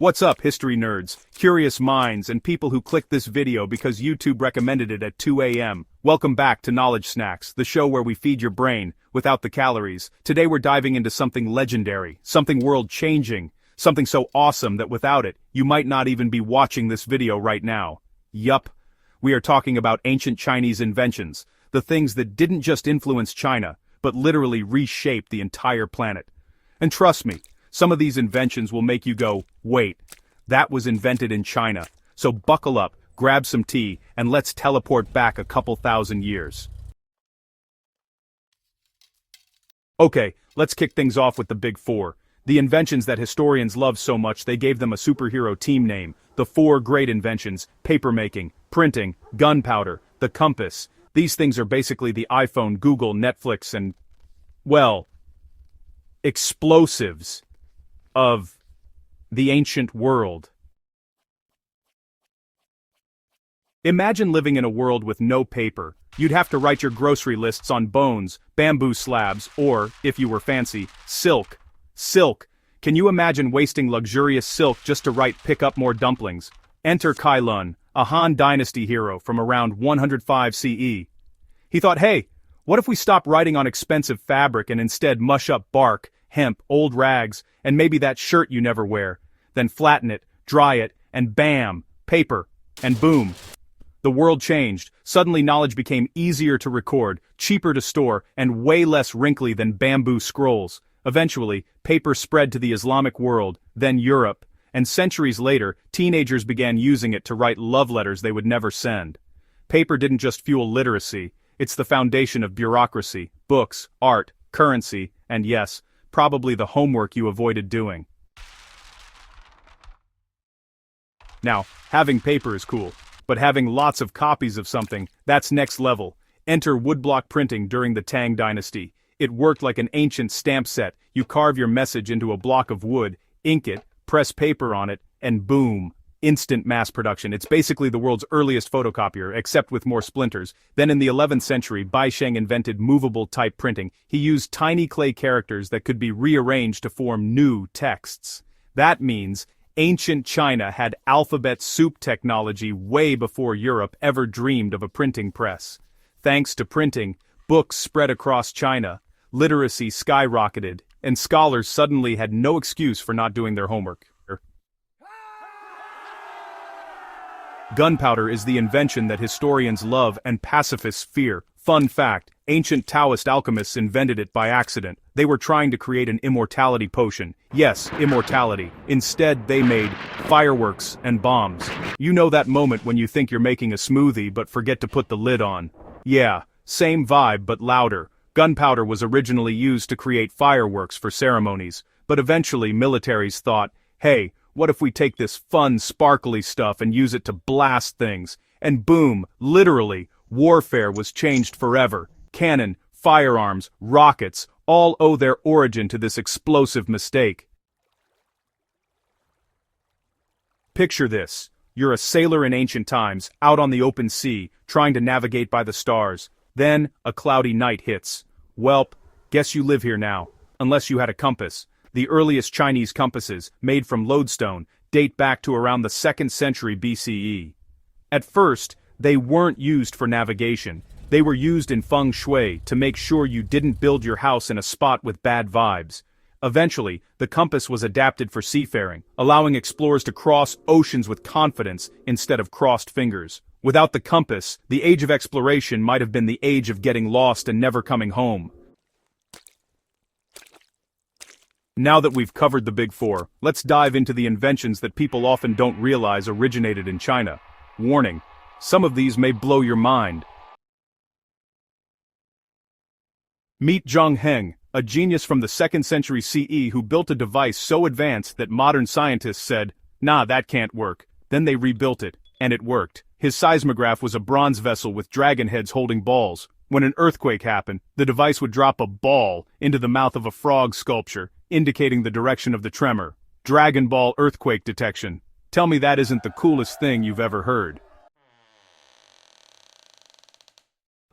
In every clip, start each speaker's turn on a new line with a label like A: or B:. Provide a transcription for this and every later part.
A: What's up, history nerds, curious minds, and people who clicked this video because YouTube recommended it at 2 a.m. Welcome back to Knowledge Snacks, the show where we feed your brain without the calories. Today we're diving into something legendary, something world-changing, something so awesome that without it, you might not even be watching this video right now. Yup. We are talking about ancient Chinese inventions, the things that didn't just influence China, but literally reshaped the entire planet. And trust me, some of these inventions will make you go, wait, that was invented in China. So buckle up, grab some tea, and let's teleport back a couple thousand years. Okay, let's kick things off with the big four. The inventions that historians love so much they gave them a superhero team name. The Four Great Inventions: papermaking, printing, gunpowder, the compass. These things are basically the iPhone, Google, Netflix, and, well, explosives of the ancient world. Imagine living in a world with no paper. You'd have to write your grocery lists on bones, bamboo slabs, or, if you were fancy, silk. Silk. Can you imagine wasting luxurious silk just to write "pick up more dumplings"? Enter Kai Lun, a Han Dynasty hero from around 105 CE. He thought, hey, what if we stop writing on expensive fabric and instead mush up bark, hemp, old rags, and maybe that shirt you never wear, then flatten it, dry it, and bam, paper, and boom. The world changed. Suddenly knowledge became easier to record, cheaper to store, and way less wrinkly than bamboo scrolls. Eventually, paper spread to the Islamic world, then Europe, and centuries later, teenagers began using it to write love letters they would never send. Paper didn't just fuel literacy, it's the foundation of bureaucracy, books, art, currency, and yes, probably the homework you avoided doing. Now, having paper is cool, but having lots of copies of something, that's next level. Enter woodblock printing during the Tang Dynasty. It worked like an ancient stamp set. You carve your message into a block of wood, ink it, press paper on it, and boom. Instant mass production. It's basically the world's earliest photocopier, except with more splinters. Then in the 11th century, Bai Sheng invented movable type printing. He used tiny clay characters that could be rearranged to form new texts. That means ancient China had alphabet soup technology way before Europe ever dreamed of a printing press. Thanks to printing, books spread across China, literacy skyrocketed, and scholars suddenly had no excuse for not doing their homework. Gunpowder is the invention that historians love and pacifists fear. Fun fact, ancient Taoist alchemists invented it by accident. They were trying to create an immortality potion. Yes, immortality. Instead, they made fireworks and bombs. You know that moment when you think you're making a smoothie but forget to put the lid on? Yeah, same vibe but louder. Gunpowder was originally used to create fireworks for ceremonies, but eventually militaries thought, hey, what if we take this fun, sparkly stuff and use it to blast things? And boom, literally, warfare was changed forever. Cannon, firearms, rockets, all owe their origin to this explosive mistake. Picture this. You're a sailor in ancient times, out on the open sea, trying to navigate by the stars. Then, a cloudy night hits. Welp, guess you live here now. Unless you had a compass. The earliest Chinese compasses, made from lodestone, date back to around the 2nd century BCE. At first, they weren't used for navigation. They were used in feng shui to make sure you didn't build your house in a spot with bad vibes. Eventually, the compass was adapted for seafaring, allowing explorers to cross oceans with confidence instead of crossed fingers. Without the compass, the age of exploration might have been the age of getting lost and never coming home. Now that we've covered the big four, let's dive into the inventions that people often don't realize originated in China. Warning, some of these may blow your mind. Meet Zheng Heng, a genius from the 2nd century CE who built a device so advanced that modern scientists said, nah, that can't work. Then they rebuilt it, and it worked. His seismograph was a bronze vessel with dragon heads holding balls. When an earthquake happened, the device would drop a ball into the mouth of a frog sculpture, indicating the direction of the tremor. Dragon Ball earthquake detection. Tell me that isn't the coolest thing you've ever heard.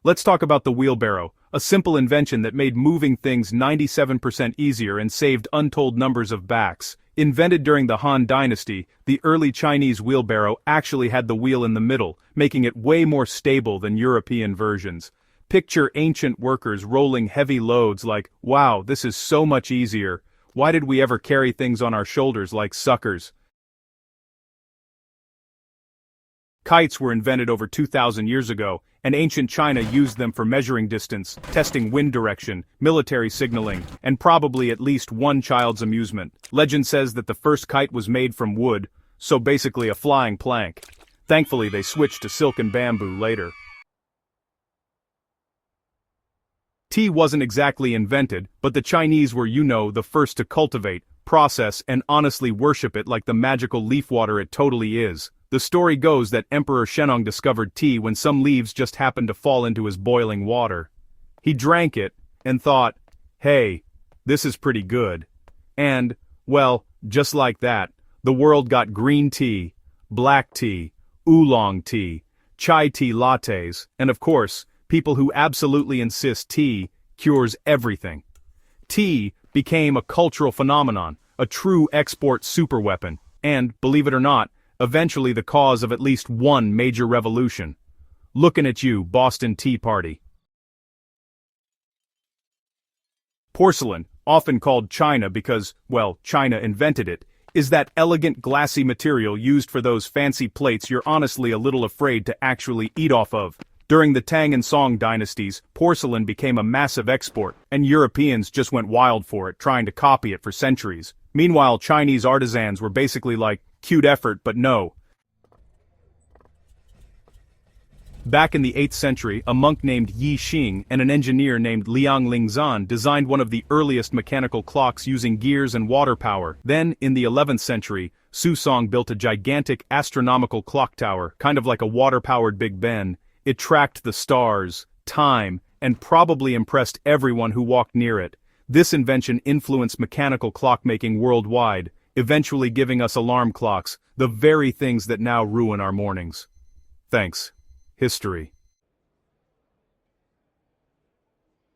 A: Let's talk about the wheelbarrow, a simple invention that made moving things 97% easier and saved untold numbers of backs. Invented during the Han Dynasty, the early Chinese wheelbarrow actually had the wheel in the middle, making it way more stable than European versions. Picture ancient workers rolling heavy loads like, wow, this is so much easier. Why did we ever carry things on our shoulders like suckers? Kites were invented over 2,000 years ago, and ancient China used them for measuring distance, testing wind direction, military signaling, and probably at least one child's amusement. Legend says that the first kite was made from wood, so basically a flying plank. Thankfully, they switched to silk and bamboo later. Tea wasn't exactly invented, but the Chinese were, the first to cultivate, process, and honestly worship it like the magical leaf water it totally is. The story goes that Emperor Shennong discovered tea when some leaves just happened to fall into his boiling water. He drank it, and thought, hey, this is pretty good. And, well, just like that, the world got green tea, black tea, oolong tea, chai tea lattes, and of course, people who absolutely insist tea cures everything. Tea became a cultural phenomenon, a true export superweapon, and, believe it or not, eventually the cause of at least one major revolution. Looking at you, Boston Tea Party. Porcelain, often called China because, well, China invented it, is that elegant glassy material used for those fancy plates you're honestly a little afraid to actually eat off of. During the Tang and Song dynasties, porcelain became a massive export, and Europeans just went wild for it, trying to copy it for centuries. Meanwhile, Chinese artisans were basically like, cute effort, but no. Back in the 8th century, a monk named Yi Xing and an engineer named Liang Lingzan designed one of the earliest mechanical clocks using gears and water power. Then, in the 11th century, Su Song built a gigantic astronomical clock tower, kind of like a water-powered Big Ben. It tracked the stars, time, and probably impressed everyone who walked near it. This invention influenced mechanical clockmaking worldwide, eventually giving us alarm clocks, the very things that now ruin our mornings. Thanks. History.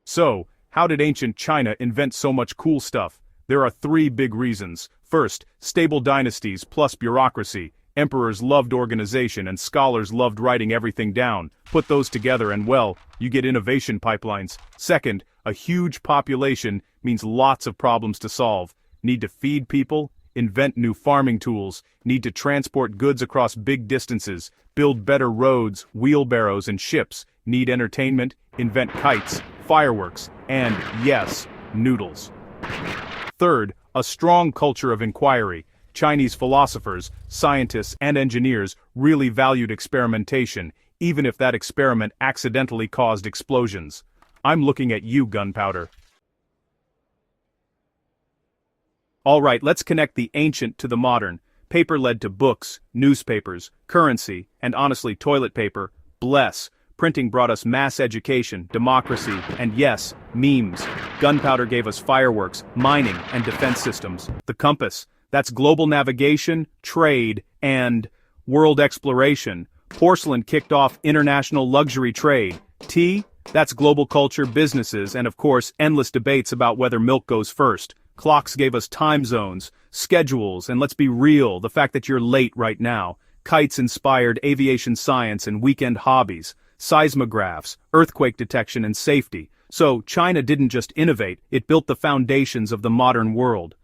A: So, how did ancient China invent so much cool stuff? There are 3 big reasons. First, stable dynasties plus bureaucracy. Emperors loved organization and scholars loved writing everything down. Put those together and, well, you get innovation pipelines. Second, a huge population means lots of problems to solve. Need to feed people? Invent new farming tools. Need to transport goods across big distances. Build better roads, wheelbarrows, and ships. Need entertainment? Invent kites, fireworks, and, yes, noodles. Third, a strong culture of inquiry. Chinese philosophers, scientists, and engineers really valued experimentation, even if that experiment accidentally caused explosions. I'm looking at you, gunpowder. Alright, let's connect the ancient to the modern. Paper led to books, newspapers, currency, and honestly toilet paper. Bless. Printing brought us mass education, democracy, and yes, memes. Gunpowder gave us fireworks, mining, and defense systems. The compass. That's global navigation, trade, and world exploration. Porcelain kicked off international luxury trade. Tea? That's global culture, businesses, and of course, endless debates about whether milk goes first. Clocks gave us time zones, schedules, and let's be real, the fact that you're late right now. Kites inspired aviation science and weekend hobbies. Seismographs, earthquake detection and safety. So, China didn't just innovate, it built the foundations of the modern world.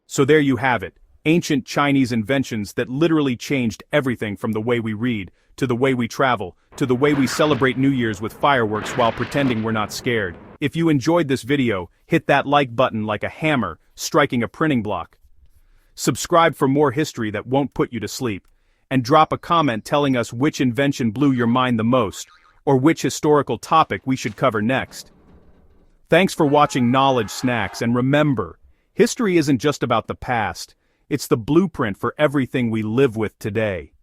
A: So there you have it, ancient Chinese inventions that literally changed everything from the way we read, to the way we travel, to the way we celebrate New Year's with fireworks while pretending we're not scared. If you enjoyed this video, hit that like button like a hammer, striking a printing block. Subscribe for more history that won't put you to sleep. And drop a comment telling us which invention blew your mind the most, or which historical topic we should cover next. Thanks for watching Knowledge Snacks, and remember, history isn't just about the past, it's the blueprint for everything we live with today.